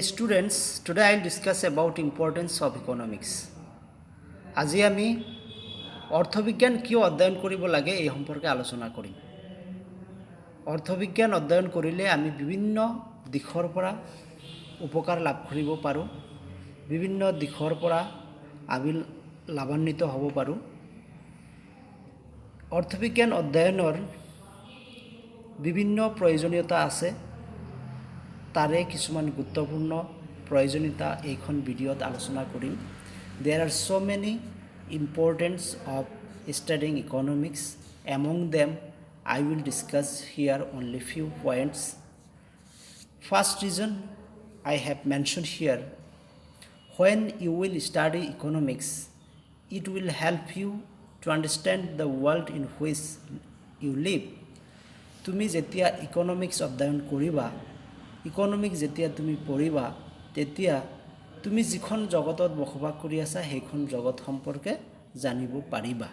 Students, today I will discuss about importance of economics. আজি আমি অৰ্থবিজ্ঞান কিয় অধ্যয়ন কৰিব লাগে এই সম্পৰ্কে আলোচনা কৰিম। অৰ্থবিজ্ঞান অধ্যয়ন কৰিলে আমি বিভিন্ন দিশৰ পৰা উপকাৰ লাভ কৰিব পাৰোঁ, বিভিন্ন দিশৰ পৰা আমি লাভান্বিত হ'ব পাৰোঁ। অৰ্থবিজ্ঞান অধ্যয়নৰ বিভিন্ন প্ৰয়োজনীয়তা আছে। তাৰে কিছুমান গুৰুত্বপূৰ্ণ প্ৰয়োজনীয়তা এইখন ভিডিঅ'ত আলোচনা কৰিম। There are so many importance of studying economics. Among them, I will discuss here only few points. First reason I have mentioned here, when you will study economics, it will help you to understand the world in which you live. তুমি যেতিয়া economics অধ্যয়ন কৰিবা, economics যেতিয়া তুমি পঢ়িবা, তেতিয়া তুমি যিখন জগতত বসবাস কৰি আছা সেইখন জগত সম্পৰ্কে জানিব পাৰিবা।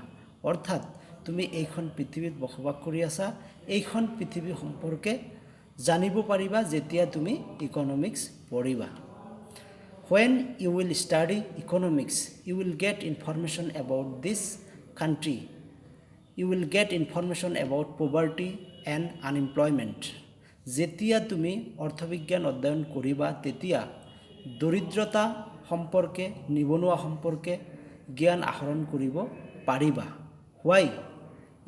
অৰ্থাৎ তুমি এইখন পৃথিৱীত বসবাস কৰি আছা, এইখন পৃথিৱী সম্পৰ্কে জানিব পাৰিবা যেতিয়া তুমি ইকনমিক্স পঢ়িবা। When you will study economics, you will get information about this country. You will get information about poverty and unemployment. যেতিয়া তুমি অৰ্থবিজ্ঞান অধ্যয়ন কৰিবা তেতিয়া দৰিদ্ৰতা সম্পৰ্কে, নিবনুৱা সম্পৰ্কে জ্ঞান আহৰণ কৰিব পাৰিবা। Why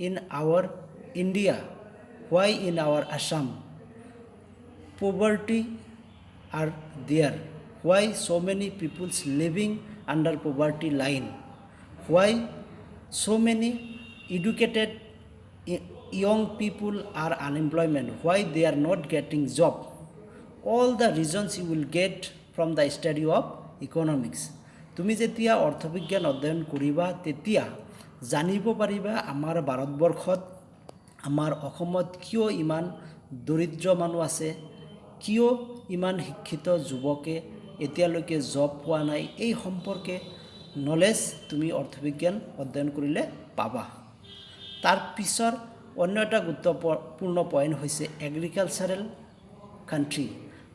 in our India, why in our Assam poverty are there? Why so many people living under poverty line? Why so many educated young people are unemployment? Why they are not getting job? All the reasons you will get from the study of economics. তুমি যেতিয়া অৰ্থবিজ্ঞান অধ্যয়ন কৰিবা তেতিয়া জানিব পাৰিবা আমাৰ ভাৰতবৰ্ষত, আমাৰ অসমত কিয় ইমান দৰিদ্ৰ মানুহ আছে, কিয় ইমান শিক্ষিত যুৱকে এতিয়ালৈকে জব পোৱা নাই। এই সম্পৰ্কে নলেজ তুমি অৰ্থবিজ্ঞান অধ্যয়ন কৰিলে পাবা। তাৰ পিছৰ অন্য এটা গুৰুত্বপূৰ্ণ পইণ্ট হৈছে agricultural country.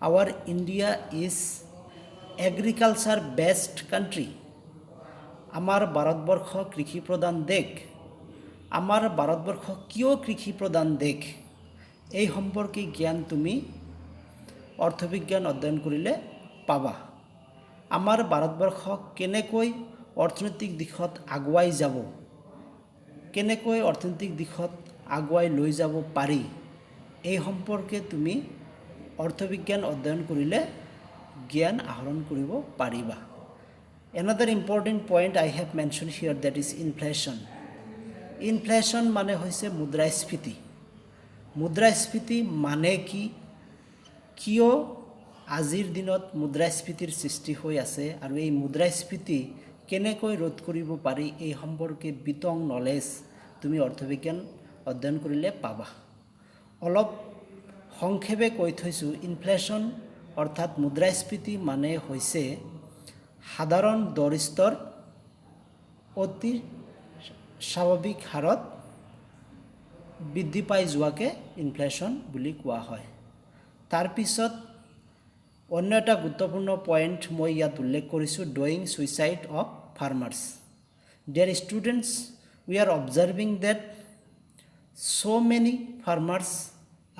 Our India is agriculture based country. আমাৰ ভাৰতবৰ্ষ কৃষি প্ৰধান দেশ। আমাৰ ভাৰতবৰ্ষ কিয় কৃষি প্ৰধান দেশ এই সম্পৰ্কে জ্ঞান তুমি অৰ্থবিজ্ঞান অধ্যয়ন কৰিলে পাবা। আমাৰ ভাৰতবৰ্ষ কেনেকৈ অৰ্থনৈতিক দিশত আগুৱাই যাব, কেনেকৈ অৰ্থনৈতিক দিশত আগুৱাই লৈ যাব পাৰি এই সম্পৰ্কে তুমি অৰ্থবিজ্ঞান অধ্যয়ন কৰিলে জ্ঞান আহৰণ কৰিব পাৰিবা। Another important point I have mentioned here, that is inflation. Inflation মানে হৈছে মুদ্ৰাস্ফীতি। মুদ্ৰাস্ফীতি মানে কি, কিয় আজিৰ দিনত মুদ্ৰাস্ফীতিৰ সৃষ্টি হৈ আছে আৰু এই মুদ্ৰাস্ফীতি কেনেকৈ ৰোধ কৰিব পাৰি এই সম্পৰ্কে বিতং নলেজ তুমি অৰ্থবিজ্ঞান অধ্যয়ন কৰিলে পাবা। অলপ সংক্ষেপে কৈ থৈছোঁ, ইনফ্লেশ্যন অৰ্থাৎ মুদ্ৰাস্ফীতি মানে হৈছে সাধাৰণ দৰ-স্তৰ অতি স্বাভাৱিক হাৰত বৃদ্ধি পাই যোৱাকে ইনফ্লেশ্যন বুলি কোৱা হয়। তাৰপিছত অন্য এটা গুৰুত্বপূৰ্ণ পইণ্ট মই ইয়াত উল্লেখ কৰিছোঁ, doing suicide of farmers. Dear students, we are observing that so many farmers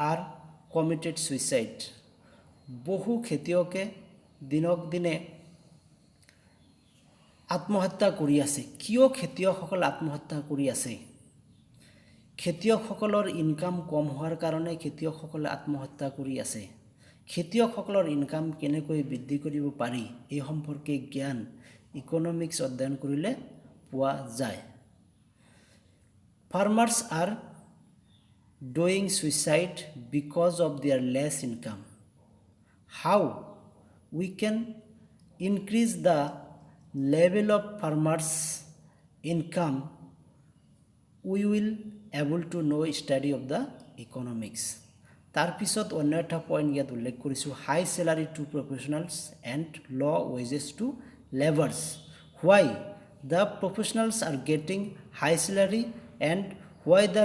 are committed suicide. বহু খেতিয়কে দিনক দিনে আত্মহত্যা কৰি আছে। কিয় খেতিয়কসকল আত্মহত্যা কৰি আছে? খেতিয়কসকলৰ ইনকাম কম হোৱাৰ কাৰণে খেতিয়কসকলে আত্মহত্যা কৰি আছে। খেতিয়কসকলৰ ইনকাম কেনেকৈ বৃদ্ধি কৰিব পাৰি এই সম্পৰ্কে জ্ঞান ইকনমিক্স অধ্যয়ন কৰিলে পোৱা যায়। Farmers are doing suicide because of their less income. How we can increase the level of farmers' income? We will able to know study of the economics. তাৰপিছত অন্য এটা পইণ্ট ইয়াত উল্লেখ কৰিছোঁ, হাই চেলাৰী টু প্ৰফেশ্যনেলছ এণ্ড ল wages two লেবাৰ্ছ। Why the professionals are getting high salary and why the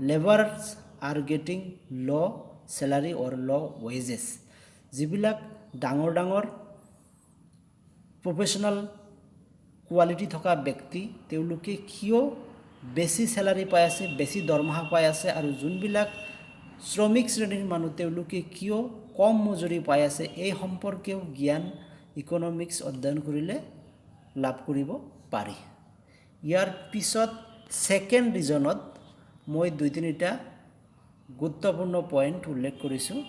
laborers are getting low salary or low wages? যিবিলাক ডাঙৰ ডাঙৰ প্ৰফেশ্যনেল কোৱালিটি থকা ব্যক্তি তেওঁলোকে কিয় বেছি স্যালাৰি পাই আছে, বেছি দৰমহা পাই আছে, আৰু যোনবিলাক শ্ৰমিক শ্ৰেণীৰ মানুহ তেওঁলোকে কিয় কম মজুৰি পাই আছে, এই সম্পৰ্কেও জ্ঞান ইকনমিক্স অধ্যয়ন কৰিলে লাভ কৰিব পাৰি। ইয়াৰ পিছত ছেকেণ্ড ৰিজনত মই 2-3টা গুৰুত্বপূৰ্ণ পইণ্ট উল্লেখ কৰিছোঁ।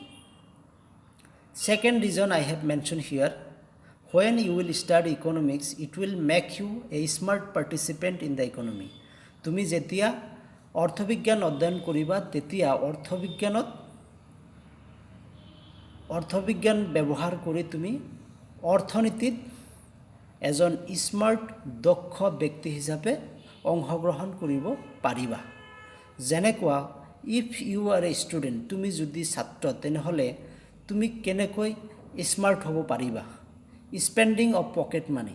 Second reason I have mentioned here, when you will study economics, it will make you a smart participant in the economy. তুমি যেতিয়া অৰ্থবিজ্ঞান অধ্যয়ন কৰিবা তেতিয়া অৰ্থবিজ্ঞান ব্যৱহাৰ কৰি তুমি অৰ্থনীতিত এজন স্মাৰ্ট দক্ষ ব্যক্তি হিচাপে অংশগ্ৰহণ কৰিব পাৰিবা। যেনেকুৱা if you are a student, তুমি যদি ছাত্ৰ তেনেহ'লে তুমি কেনেকৈ স্মাৰ্ট হ'ব পাৰিবা। স্পেণ্ডিং অফ পকেট মানি,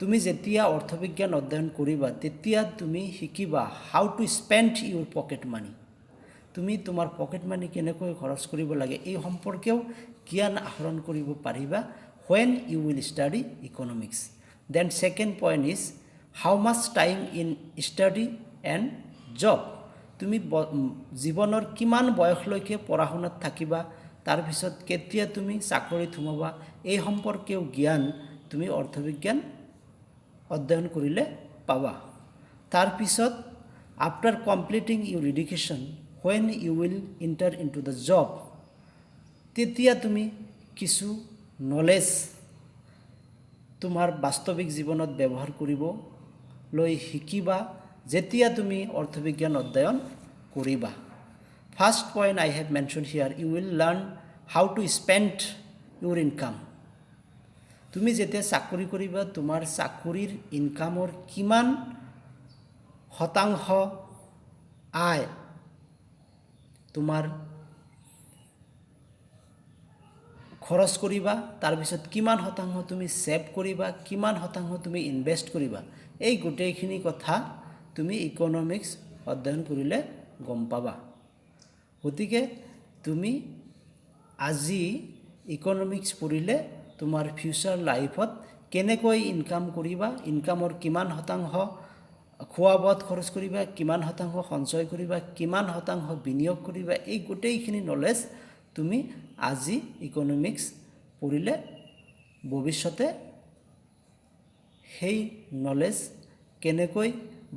তুমি যেতিয়া অৰ্থবিজ্ঞান অধ্যয়ন কৰিবা তেতিয়া তুমি শিকিবা হাউ to spend Euro pocket money. তুমি তোমাৰ পকেট মানি কেনেকৈ খৰচ কৰিব লাগে এই সম্পৰ্কেও জ্ঞান আহৰণ কৰিব পাৰিবা when you will study economics. Then second point is how much time in study and job. তুমি জীৱনৰ কিমান বয়সলৈকে পঢ়া শুনাত থাকিবা, তাৰপিছত কেতিয়া তুমি চাকৰিত সোমাবা, এই সম্পৰ্কেও জ্ঞান তুমি অৰ্থবিজ্ঞান অধ্যয়ন কৰিলে পাবা। তাৰপিছত after completing Euro education when you will enter into the job, তেতিয়া তুমি কিছু নলেজ তোমাৰ বাস্তৱিক জীৱনত ব্যৱহাৰ কৰিবলৈ শিকিবা যেতিয়া তুমি অৰ্থবিজ্ঞান অধ্যয়ন কৰিবা। First point I have mention here, you will learn how to spend your income. তুমি যেতিয়া চাকৰি কৰিবা তোমাৰ চাকৰিৰ ইনকামৰ কিমান শতাংশ আয় তোমাৰ খৰচ কৰিবা, তাৰপিছত কিমান শতাংশ তুমি ছেভ কৰিবা, কিমান শতাংশ তুমি ইনভেষ্ট কৰিবা, এই গোটেইখিনি কথা তুমি ইকনমিক্স অধ্যয়ন কৰিলে গম পাবা। গতিকে তুমি আজি ইকনমিক্স পঢ়িলে তোমাৰ ফিউচাৰ লাইফত কেনেকৈ ইনকাম কৰিবা, ইনকামৰ কিমান শতাংশ খোৱা বোৱাত খৰচ কৰিবা, কিমান শতাংশ সঞ্চয় কৰিবা, কিমান শতাংশ বিনিয়োগ কৰিবা, এই গোটেইখিনি নলেজ তুমি আজি ইকনমিক্স পঢ়িলে ভৱিষ্যতে সেই নলেজ কেনেকৈ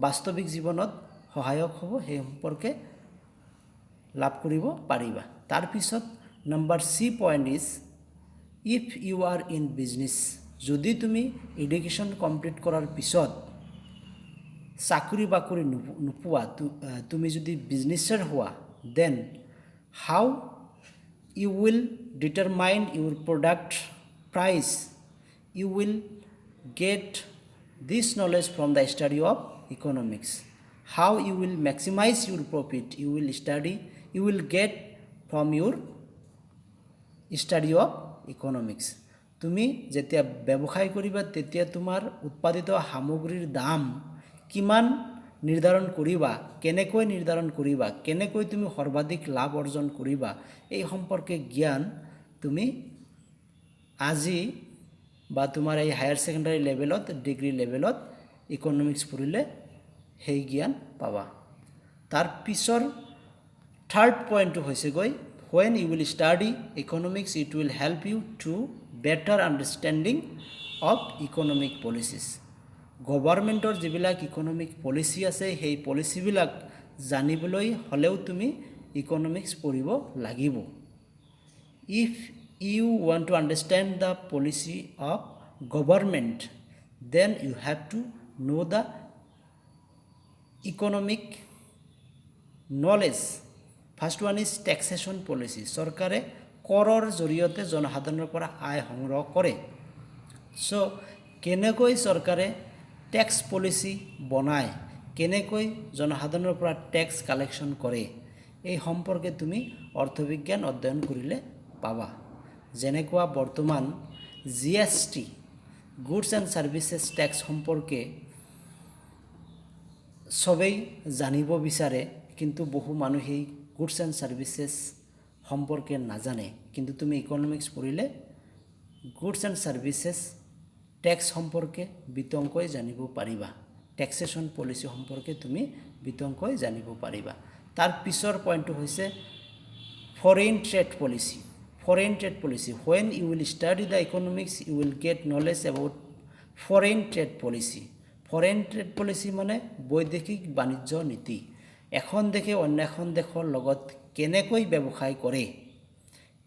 বাস্তৱিক জীৱনত সহায়ক হ'ব সেই সম্পৰ্কে লাভ কৰিব পাৰিবা। তাৰপিছত number C point is if you are in business, যদি তুমি এডুকেশ্যন কমপ্লিট কৰাৰ পিছত চাকৰি বাকৰি নোপোৱা, তুমি যদি বিজনেছৰ হোৱা, then how you will determine your product price. You will get this knowledge from the study of economics. How you will maximize your profit, you will get from your study of economics. তুমি যেতিয়া ব্যৱসায় কৰিবা তেতিয়া তোমাৰ উৎপাদিত সামগ্ৰীৰ দাম কিমান নিৰ্ধাৰণ কৰিবা, কেনেকৈ নিৰ্ধাৰণ কৰিবা, কেনেকৈ তুমি সৰ্বাধিক লাভ অৰ্জন কৰিবা, এই সম্পৰ্কে জ্ঞান তুমি আজি বা তোমাৰ এই হায়াৰ ছেকেণ্ডাৰী লেভেলত, ডিগ্ৰী লেভেলত ইকনমিক্স পঢ়িলে সেই জ্ঞান পাবা। তাৰ পিছৰ থাৰ্ড পইণ্টটো হৈছেগৈ when you will study economics it will help you to better understanding of economic policies. গভৰ্ণমেণ্টৰ যিবিলাক ইকনমিক পলিচি আছে সেই পলিচিবিলাক জানিবলৈ হ'লেও তুমি ইকনমিক্স পঢ়িব লাগিব। If you want to understand the policy of government then you have to know' the economic knowledge. First one is taxation policy. চৰকাৰে কৰৰ জৰিয়তে জনসাধাৰণৰ পৰা আয় সংগ্ৰহ কৰে। চ' কেনেকৈ চৰকাৰে টেক্স পলিচি বনায়, কেনেকৈ জনসাধাৰণৰ পৰা টেক্স কালেকশ্যন কৰে, এই সম্পৰ্কে তুমি অৰ্থবিজ্ঞান অধ্যয়ন কৰিলে পাবা। যেনেকুৱা বৰ্তমান GST goods and services tax সম্পৰ্কে চবেই জানিব বিচাৰে, কিন্তু বহু মানুহেই গুডছ এণ্ড ছাৰ্ভিচেছ সম্পৰ্কে নাজানে, কিন্তু তুমি ইকনমিক্স পঢ়িলে গুডছ এণ্ড ছাৰ্ভিচেছ টেক্স সম্পৰ্কে বিতংকৈ জানিব পাৰিবা, টেক্সেশ্যন পলিচি সম্পৰ্কে তুমি বিতংকৈ জানিব পাৰিবা। তাৰ পিছৰ পইণ্টটো হৈছে foreign trade policy. Foreign trade policy, when you will study the economics you will get knowledge about foreign trade policy. Foreign trade policy মানে বৈদেশিক বাণিজ্য নীতি। এখন দেশে অন্য এখন দেশৰ লগত কেনেকৈ ব্যৱসায় কৰে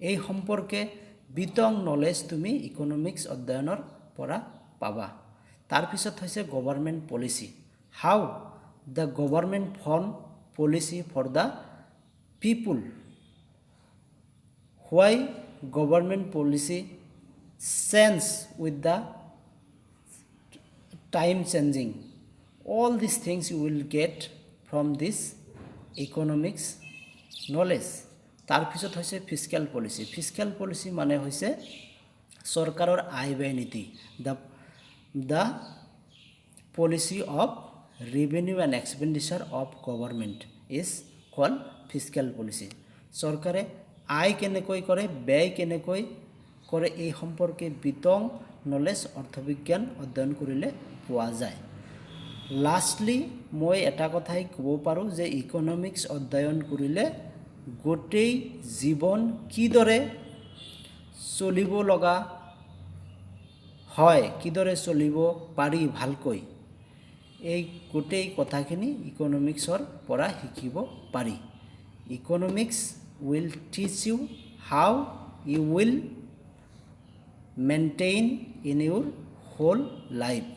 এই সম্পৰ্কে বিতং নলেজ তুমি ইকনমিক্স অধ্যয়নৰ পৰা পাবা। তাৰপিছত হৈছে government policy, how the government form policy for the people, why government policy change with the time changing. All these things you will get from this economics knowledge. তাৰপিছত হৈছে ফিস্কেল পলিচি। ফিস্কেল পলিচি মানে হৈছে চৰকাৰৰ আয় ব্যয় নীতি, the policy of revenue and expenditure of government is call fiscal policy. চৰকাৰে আয় কেনেকৈ কৰে, ব্যয় কেনেকৈ কৰে এই সম্পৰ্কে বিতং নলেজ অৰ্থবিজ্ঞান অধ্যয়ন কৰিলে পোৱা যায়। লাষ্টলি মই এটা কথাই ক'ব পাৰোঁ যে ইকনমিক্স অধ্যয়ন কৰিলে গোটেই জীৱন কিদৰে চলিব লগা হয়, কিদৰে চলিব পাৰি ভালকৈ, এই গোটেই কথাখিনি ইকনমিক্সৰ পৰা শিকিব পাৰি। Economics will teach you how you will maintain in your whole life.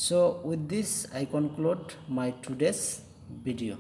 So with this I conclude my today's video.